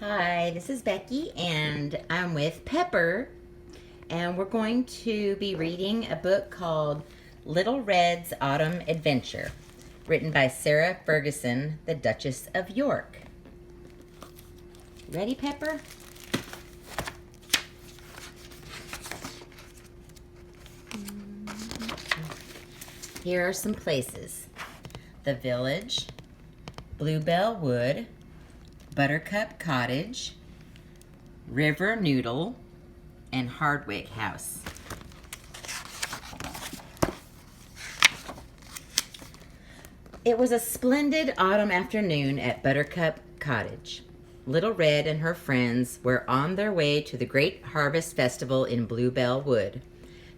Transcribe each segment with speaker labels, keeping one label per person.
Speaker 1: Hi, this is Becky, and I'm with Pepper, and we're going to be reading a book called Little Red's Autumn Adventure, written by Sarah Ferguson, the Duchess of York. Ready, Pepper? Here are some places: the village, Bluebell Wood, Buttercup Cottage, River Noodle, and Hardwick House. It was a splendid autumn afternoon at Buttercup Cottage. Little Red and her friends were on their way to the great harvest festival in Bluebell Wood.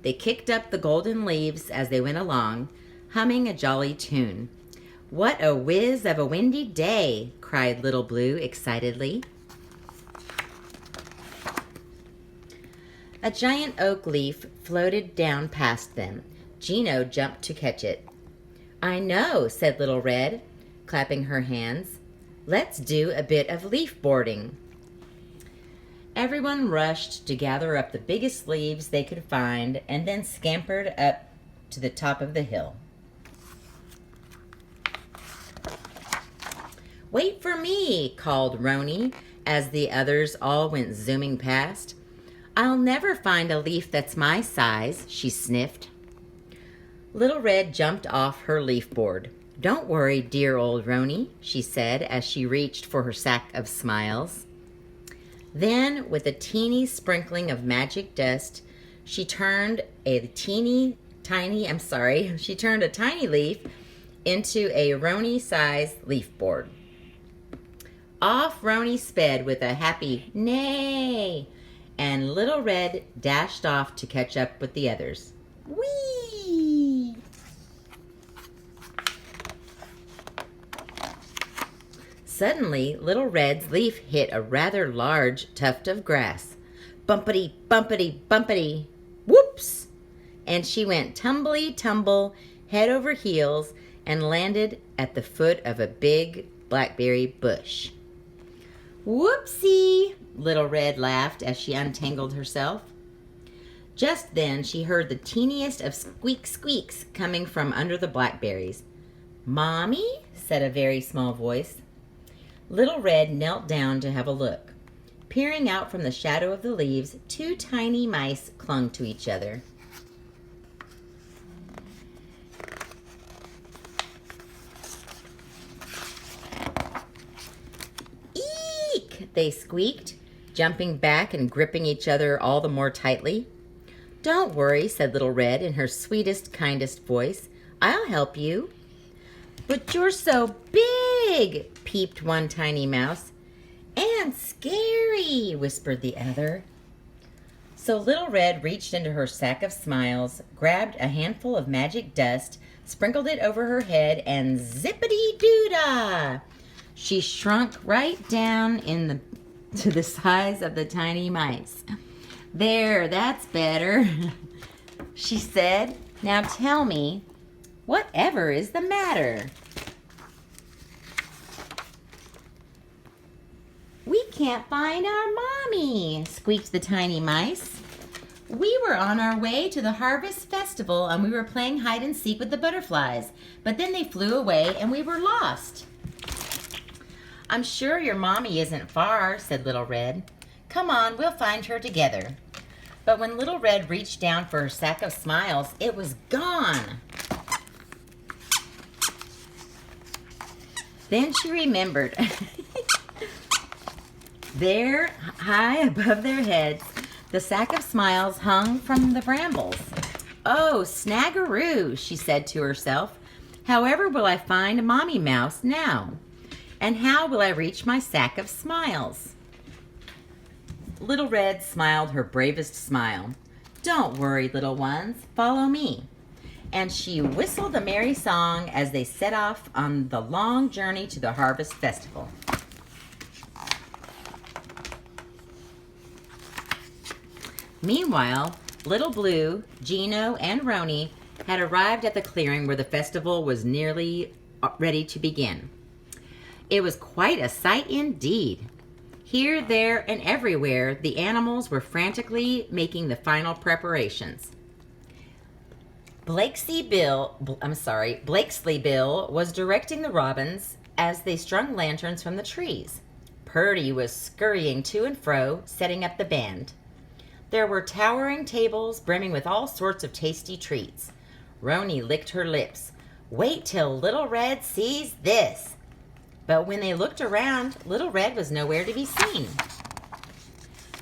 Speaker 1: They kicked up the golden leaves as they went along, humming a jolly tune. "What a whiz of a windy day!" cried Little Blue excitedly. A giant oak leaf floated down past them. Gino jumped to catch it. "I know," said Little Red, clapping her hands. "Let's do a bit of leaf boarding." Everyone rushed to gather up the biggest leaves they could find and then scampered up to the top of the hill. "Wait for me," called Roni as the others all went zooming past. "I'll never find a leaf that's my size," she sniffed. Little Red jumped off her leaf board. "Don't worry, dear old Roni," she said as she reached for her sack of smiles. Then, with a teeny sprinkling of magic dust, she turned a tiny leaf into a Roni-sized leaf board. Off Roni sped with a happy neigh, and Little Red dashed off to catch up with the others. Whee! Suddenly, Little Red's leaf hit a rather large tuft of grass. Bumpity, bumpity, bumpity, whoops! And she went tumbly-tumble, head over heels, and landed at the foot of a big blackberry bush. "Whoopsie!" Little Red laughed as she untangled herself. Just then she heard the teeniest of squeaks coming from under the blackberries. "Mommy?" said a very small voice. Little Red knelt down to have a look. Peering out from the shadow of the leaves, two tiny mice clung to each other. "Eek!" they squeaked, jumping back and gripping each other all the more tightly. "Don't worry," said Little Red in her sweetest, kindest voice. "I'll help you." "But you're so big," peeped one tiny mouse. "And scary," whispered the other. So Little Red reached into her sack of smiles, grabbed a handful of magic dust, sprinkled it over her head, and zippity-doo-dah! She shrunk right down to the size of the tiny mice. "There, that's better," she said. "Now tell me, whatever is the matter?" "We can't find our mommy," squeaked the tiny mice. "We were on our way to the harvest festival and we were playing hide and seek with the butterflies, but then they flew away and we were lost." "I'm sure your mommy isn't far," said Little Red. "Come on, we'll find her together." But when Little Red reached down for her sack of smiles, it was gone. Then she remembered. There, high above their heads, the sack of smiles hung from the brambles. "Oh, snaggeroo," she said to herself. "However will I find Mommy Mouse now? And how will I reach my sack of smiles?" Little Red smiled her bravest smile. "Don't worry, little ones. Follow me." And she whistled a merry song as they set off on the long journey to the harvest festival. Meanwhile, Little Blue, Gino, and Roni had arrived at the clearing where the festival was nearly ready to begin. It was quite a sight indeed. Here, there, and everywhere, the animals were frantically making the final preparations. Blakesley Bill was directing the robins as they strung lanterns from the trees. Purdy was scurrying to and fro, setting up the band. There were towering tables brimming with all sorts of tasty treats. Roni licked her lips. Wait till Little Red sees this. But when they looked around, Little Red was nowhere to be seen.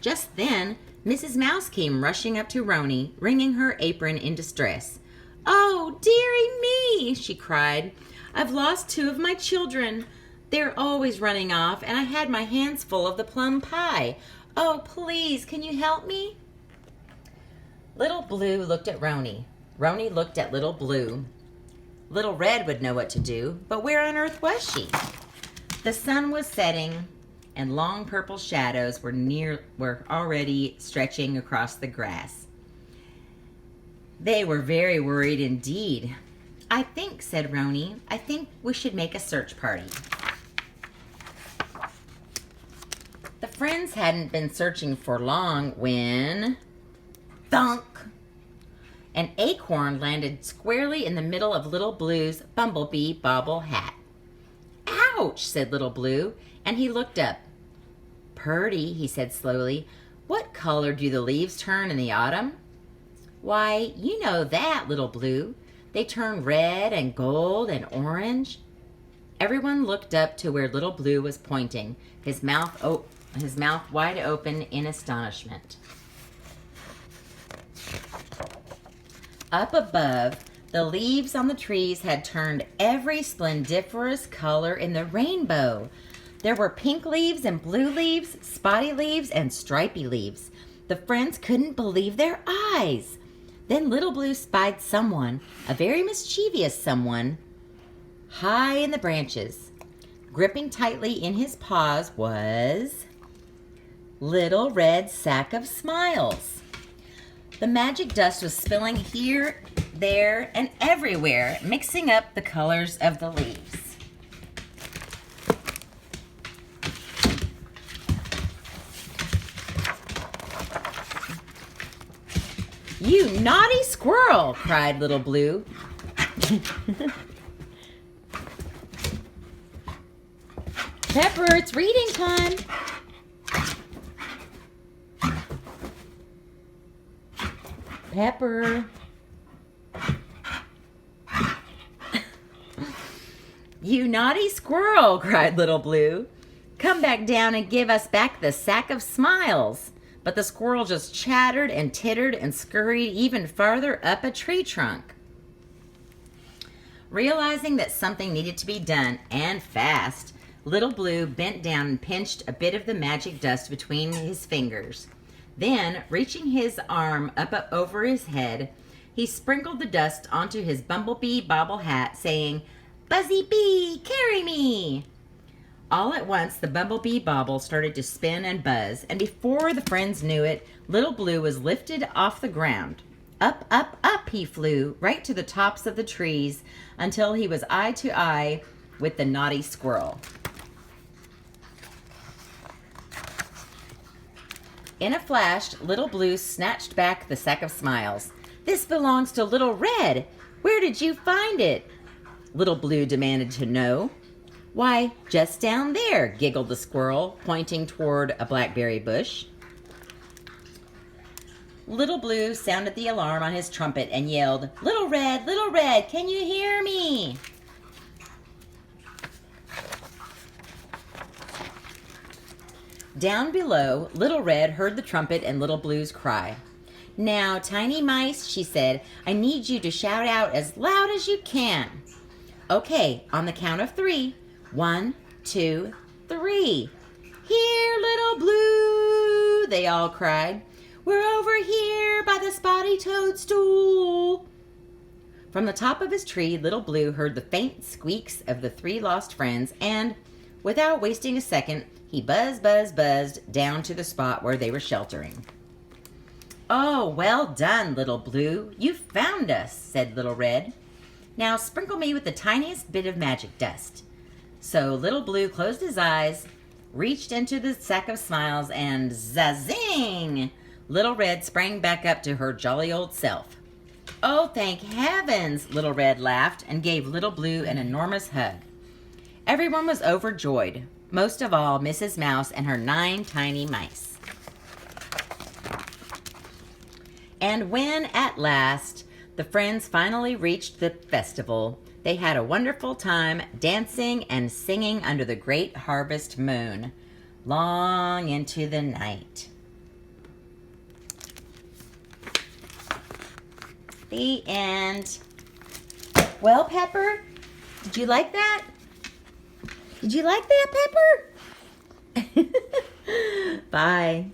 Speaker 1: Just then, Mrs. Mouse came rushing up to Roni, wringing her apron in distress. "Oh, dearie me," she cried. "I've lost 2 of my children. They're always running off, and I had my hands full of the plum pie. Oh, please, can you help me?" Little Blue looked at Roni. Roni looked at Little Blue. Little Red would know what to do, but where on earth was she? The sun was setting, and long purple shadows were already stretching across the grass. They were very worried indeed. "I think," said Roni, "I think we should make a search party." The friends hadn't been searching for long when... thunk! An acorn landed squarely in the middle of Little Blue's bumblebee bobble hat. "Ouch!" said Little Blue, and he looked up. "Purdy," he said slowly, "what color do the leaves turn in the autumn?" "Why, you know that, Little Blue. They turn red and gold and orange." Everyone looked up to where Little Blue was pointing, his mouth wide open in astonishment. Up above, the leaves on the trees had turned every splendiferous color in the rainbow. There were pink leaves and blue leaves, spotty leaves and stripy leaves. The friends couldn't believe their eyes. Then Little Blue spied someone, a very mischievous someone, high in the branches. Gripping tightly in his paws was Little Red Sack of Smiles. The magic dust was spilling here, there, and everywhere, mixing up the colors of the leaves. "You naughty squirrel!" cried Little Blue. "Pepper, it's reading time." "Pepper." "You naughty squirrel!" cried Little Blue. "Come back down and give us back the sack of smiles." But the squirrel just chattered and tittered and scurried even farther up a tree trunk. Realizing that something needed to be done, and fast, Little Blue bent down and pinched a bit of the magic dust between his fingers. Then, reaching his arm up over his head, he sprinkled the dust onto his bumblebee bobble hat, saying, "Buzzy bee, carry me!" All at once, the bumblebee bauble started to spin and buzz, and before the friends knew it, Little Blue was lifted off the ground. Up, up, up he flew, right to the tops of the trees, until he was eye to eye with the naughty squirrel. In a flash, Little Blue snatched back the sack of smiles. "This belongs to Little Red. Where did you find it?" Little Blue demanded to know. "Why, just down there," giggled the squirrel, pointing toward a blackberry bush. Little Blue sounded the alarm on his trumpet and yelled, Little Red, can you hear me?" Down below, Little Red heard the trumpet and Little Blue's cry. "Now, tiny mice," she said, "I need you to shout out as loud as you can." "Okay, on the count of 3. 1, 2, 3. "Here, Little Blue," they all cried. "We're over here by the spotty toadstool." From the top of his tree, Little Blue heard the faint squeaks of the 3 lost friends, and, without wasting a second, he buzzed down to the spot where they were sheltering. "Oh, well done, Little Blue. You found us," said Little Red. "Now sprinkle me with the tiniest bit of magic dust." So Little Blue closed his eyes, reached into the sack of smiles, and zazing! Little Red sprang back up to her jolly old self. Oh, thank heavens! Little Red laughed and gave Little Blue an enormous hug. Everyone was overjoyed, most of all Mrs. Mouse and her 9 tiny mice. And when, at last, the friends finally reached the festival, they had a wonderful time dancing and singing under the great harvest moon, long into the night. The end. Well, Pepper, did you like that? Did you like that, Pepper? Bye.